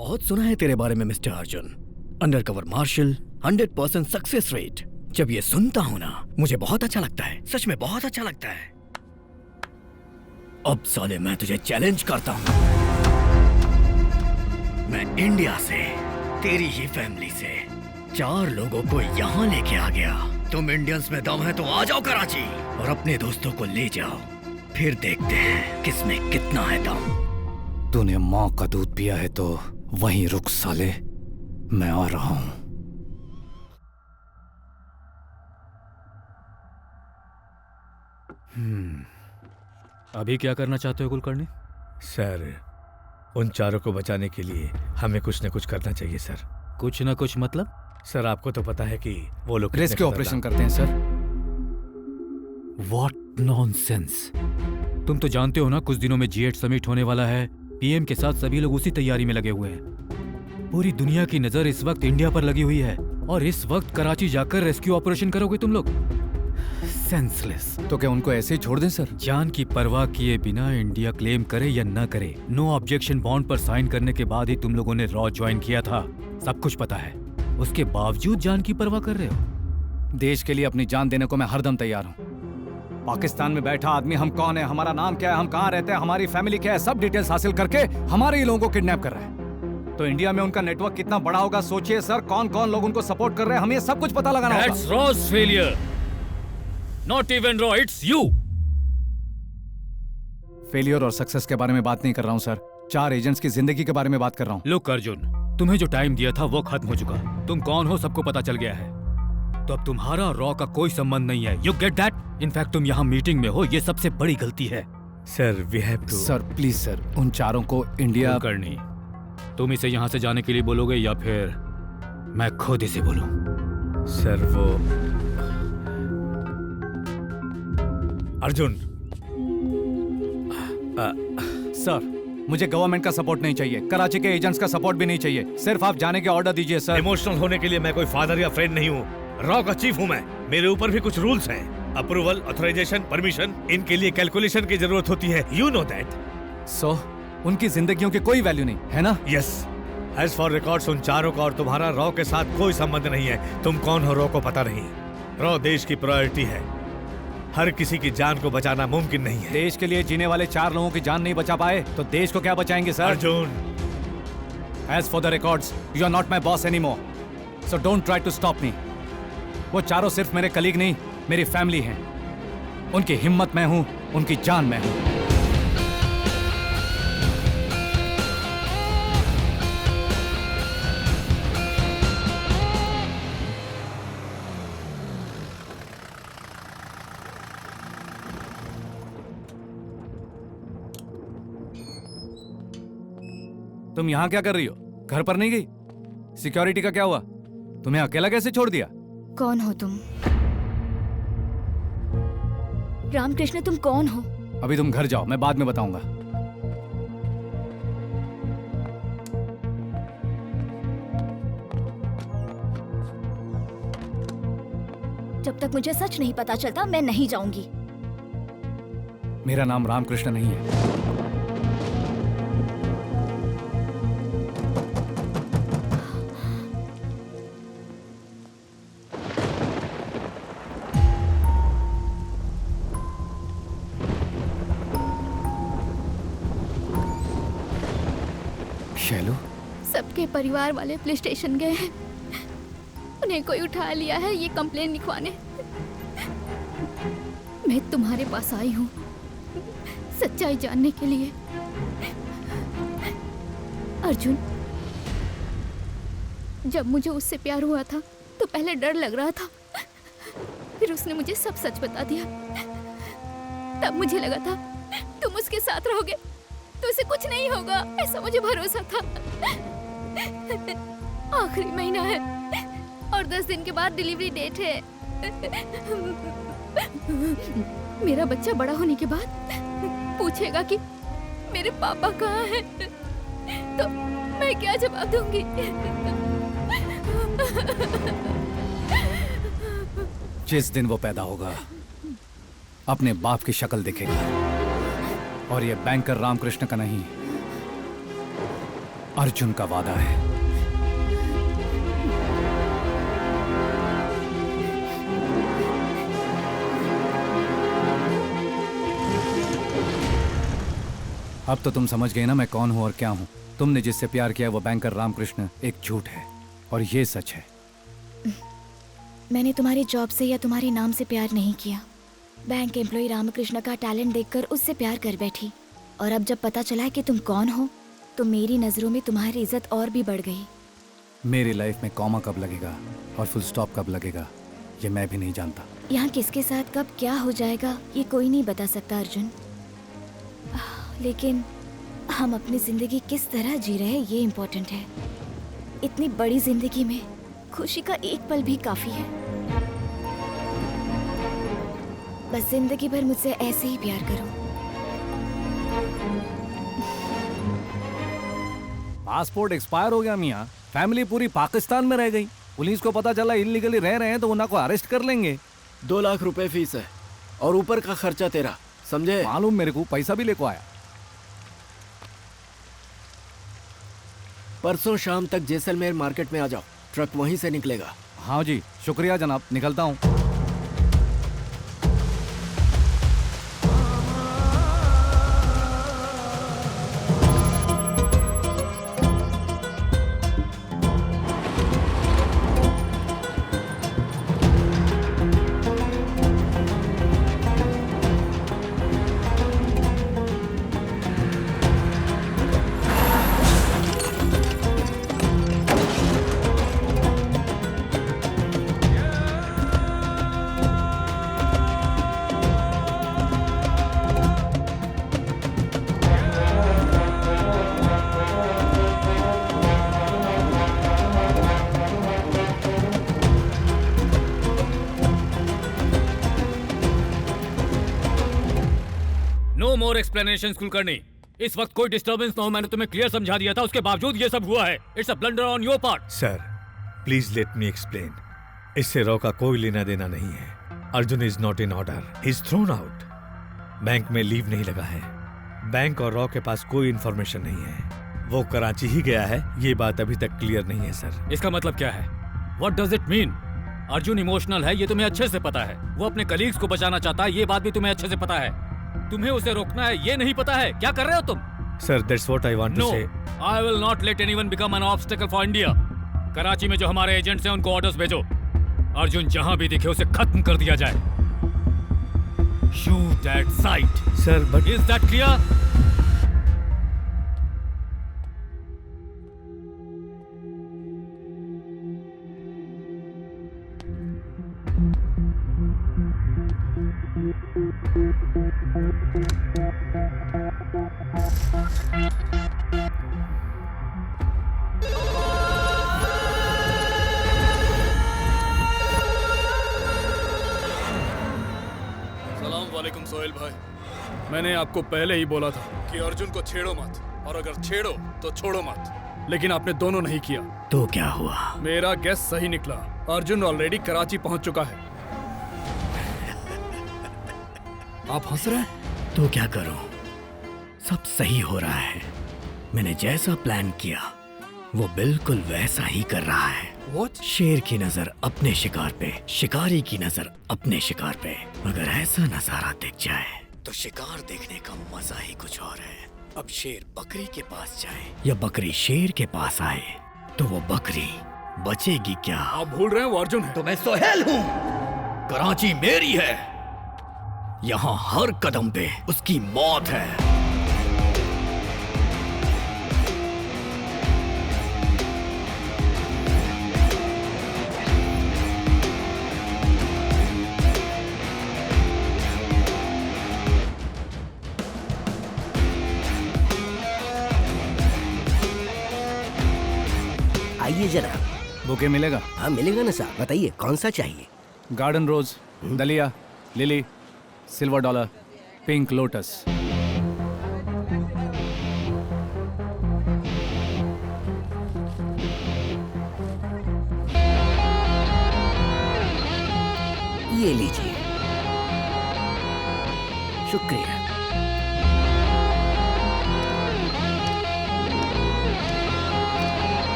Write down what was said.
बहुत सुना है तेरे बारे में mister Arjun. Undercover marshal, 100% success rate. जब ये सुनता हूं ना, मुझे बहुत अच्छा लगता है, सच में बहुत अच्छा लगता है। अब साले मैं तुझे चैलेंज करता हूं। मैं इंडिया से, तेरी ही फैमिली से 4 लोगों को यहाँ लेके आ गया। तुम इंडियंस में दम है तो आ जाओ कराची और अपने दोस्तों को ले जाओ, फिर देखते हैं किसमें कितना है दम। तूने माँ का दूध पिया है तो वहीं रुक साले, मैं आ रहा हूं। अभी क्या करना चाहते हो कुलकर्णी? सर, उन 4 को बचाने के लिए हमें कुछ न कुछ करना चाहिए सर। कुछ ना कुछ मतलब? सर आपको तो पता है कि वो लोग रेस्क्यू ऑपरेशन करते हैं सर। What nonsense. तुम तो जानते हो ना, कुछ दिनों में G8 समिट होने वाला है। पीएम के साथ सभी लोग उसी तैयारी में लगे हुए हैं। पूरी दुनिया की नजर इस वक्त इंडिया पर लगी हुई है और इस वक्त कराची जाकर रेस्क्यू ऑपरेशन करोगे तुम लोग? सेंसलेस। तो क्या उनको ऐसे ही छोड़ दें सर? जान की परवाह किए बिना इंडिया क्लेम करे या न करे, नो ऑब्जेक्शन बॉन्ड पर साइन करने के बाद ही तुम लोगों ने रॉ ज्वाइन किया था। सब कुछ पता है, उसके बावजूद जान की परवाह कर रहे हो। देश के लिए अपनी जान देने को मैं हरदम तैयार हूँ। पाकिस्तान में बैठा आदमी हम कौन है, हमारा नाम क्या है, हम कहाँ रहते हैं, हमारी फैमिली क्या है, सब डिटेल्स हासिल करके हमारे ही लोगों को किडनैप कर रहा है। तो इंडिया में उनका नेटवर्क कितना बड़ा होगा सोचिए सर। कौन कौन लोग उनको सपोर्ट कर रहे हैं, हमें सब कुछ पता लगाना होगा। That's Raw's failure. Not even Raw, it's you. Failure और सक्सेस के बारे में बात नहीं कर रहा हूँ सर, 4 एजेंट्स की जिंदगी के बारे में बात कर रहा हूँ। लुक अर्जुन, तुम्हें जो टाइम दिया था वो खत्म हो चुका। तुम कौन हो सबको पता चल गया है। तो अब तुम्हारा और रॉ का कोई संबंध नहीं है। You get that? इनफैक्ट तुम यहाँ मीटिंग में हो, ये सबसे बड़ी गलती है। Sir we have to. Sir please sir, उन 4 को इंडिया करनी। तुम इसे यहाँ से जाने के लिए बोलोगे या फिर मैं खुद इसे बोलूं? सर वो अर्जुन। सर मुझे गवर्नमेंट का सपोर्ट नहीं चाहिए, कराची के एजेंट्स का सपोर्ट भी नहीं चाहिए, सिर्फ आप जाने के ऑर्डर दीजिए सर। इमोशनल होने के लिए मैं कोई फादर या फ्रेंड नहीं हूँ। रॉ का चीफ हूँ मैं, मेरे ऊपर भी कुछ रूल्स हैं। अप्रूवल, ऑथराइजेशन, परमिशन, इनके लिए कैलकुलेशन की जरूरत होती है। You know that. सो उनकी जिंदगियों की कोई वैल्यू नहीं है ना? यस। एज फॉर रिकॉर्ड्स उन 4 का और तुम्हारा रॉ के साथ कोई संबंध नहीं है। तुम कौन हो रॉ को पता नहीं। रॉ देश की प्रायोरिटी है, हर किसी की जान को बचाना मुमकिन नहीं है। देश के लिए जीने वाले 4 लोगों की जान नहीं बचा पाए तो देश को क्या बचाएंगे sir? Arjun, as for the records, you are not my boss any more, so don't try to stop me. वो 4 सिर्फ मेरे कलीग नहीं, मेरी फैमिली हैं। उनकी हिम्मत मैं हूं, उनकी जान मैं हूं। तुम यहां क्या कर रही हो? घर पर नहीं गई? सिक्योरिटी का क्या हुआ? तुम्हें अकेला कैसे छोड़ दिया? कौन हो तुम? रामकृष्ण तुम कौन हो? अभी तुम घर जाओ, मैं बाद में बताऊंगा। जब तक मुझे सच नहीं पता चलता मैं नहीं जाऊंगी। मेरा नाम रामकृष्ण नहीं है। शैलू, सबके परिवार वाले पुलिस स्टेशन गए हैं, उन्हें कोई उठा लिया है ये कंप्लेन लिखवाने। मैं तुम्हारे पास आई हूँ सच्चाई जानने के लिए। अर्जुन, जब मुझे उससे प्यार हुआ था तो पहले डर लग रहा था, फिर उसने मुझे सब सच बता दिया। तब मुझे लगा था तुम उसके साथ रहोगे तो उसे कुछ नहीं होगा, ऐसा मुझे भरोसा था। आखिरी महीना है और 10 दिन के बाद डिलीवरी डेट है। मेरा बच्चा बड़ा होने के बाद पूछेगा कि मेरे पापा कहाँ हैं, तो मैं क्या जवाब दूंगी? जिस दिन वो पैदा होगा अपने बाप की शक्ल दिखेगा, और ये बैंकर रामकृष्ण का नहीं, अर्जुन का वादा है। अब तो तुम समझ गए ना मैं कौन हूं और क्या हूं। तुमने जिससे प्यार किया वो बैंकर रामकृष्ण एक झूठ है और ये सच है। मैंने तुम्हारी जॉब से या तुम्हारे नाम से प्यार नहीं किया। बैंक एम्प्लॉय रामकृष्ण का टैलेंट देखकर उससे प्यार कर बैठी, और अब जब पता चला है कि तुम कौन हो तो मेरी नजरों में तुम्हारी इज्जत और भी बढ़ गई। मेरी लाइफ में कॉमा कब लगेगा और फुल स्टॉप कब लगेगा ये मैं भी नहीं जानता। यहाँ किसके साथ कब क्या हो जाएगा ये कोई नहीं बता सकता अर्जुन, लेकिन हम अपनी जिंदगी किस तरह जी रहे हैं ये इम्पोर्टेंट है। इतनी बड़ी जिंदगी में खुशी का एक पल भी काफी है। बस जिंदगी भर मुझसे ऐसे ही प्यार करो। पासपोर्ट एक्सपायर हो गया मियाँ, फैमिली पूरी पाकिस्तान में रह गई। पुलिस को पता चला इलीगली रह रहे हैं तो उन्हें को अरेस्ट कर लेंगे। 2 लाख रुपए फीस है और ऊपर का खर्चा तेरा, समझे? मालूम मेरे को, पैसा भी लेको आया। परसों शाम तक जैसलमेर मार्केट में आ जाओ, ट्रक वहीं से निकलेगा। हाँ जी शुक्रिया जनाब, निकलता हूँ। नो मोर एक्सप्लेनेशन कुलकर्णी। इस वक्त कोई डिस्टर्बेंस ना हो, मैंने तुम्हें क्लियर समझा दिया था, उसके बावजूद ये सब हुआ है। It's a blunder on your part. Sir please let me explain. इससे रॉ का कोई लेना देना नहीं है। Arjun is not in order, he is thrown out. Bank में लीव नहीं लगा है। बैंक और रॉ के पास कोई इंफॉर्मेशन नहीं है। वो कराची ही गया है, ये बात अभी तक क्लियर नहीं है सर। इसका मतलब क्या है? What does it mean? Arjun emotional है, ये तुम्हें अच्छे से पता है। वो अपने कलीग्स को बचाना चाहता है, ये बात भी तुम्हें अच्छे से पता है। तुम्हें उसे रोकना है, ये नहीं पता है। क्या कर रहे हो तुम? Sir that's what I want to say. I will not let anyone become an obstacle for India. Karachi में जो हमारे एजेंट्स हैं उनको ऑर्डर्स भेजो। अर्जुन जहां भी दिखे उसे खत्म कर दिया जाए। Shoot at site. Sir but is that clear? वालेकुम सोहेल भाई, मैंने आपको पहले ही बोला था कि अर्जुन को छेड़ो मत, और अगर छेड़ो तो छोड़ो मत, लेकिन आपने दोनों नहीं किया। तो क्या हुआ? मेरा गेस सही निकला। अर्जुन ऑलरेडी कराची पहुंच चुका है। आप हंस रहे हैं? तो क्या करूं? सब सही हो रहा है। मैंने जैसा प्लान किया वो बिल्कुल वैसा ही कर रहा है। What? शेर की नजर अपने शिकार पे, शिकारी की नजर अपने शिकार पे। अगर ऐसा नजारा दिख जाए तो शिकार देखने का मजा ही कुछ और है। अब शेर बकरी के पास जाए या बकरी शेर के पास आए तो वो बकरी बचेगी क्या? आप भूल रहे हैं वो अर्जुन है। तो मैं सोहेल हूँ। कराची मेरी है। यहाँ हर कदम पे उसकी मौत है। आइए जरा। बुके मिलेगा? हाँ मिलेगा ना साहब, बताइए कौन सा चाहिए? गार्डन रोज, दलिया, lily, silver dollar, pink lotus. ये लीजिए। शुक्रिया।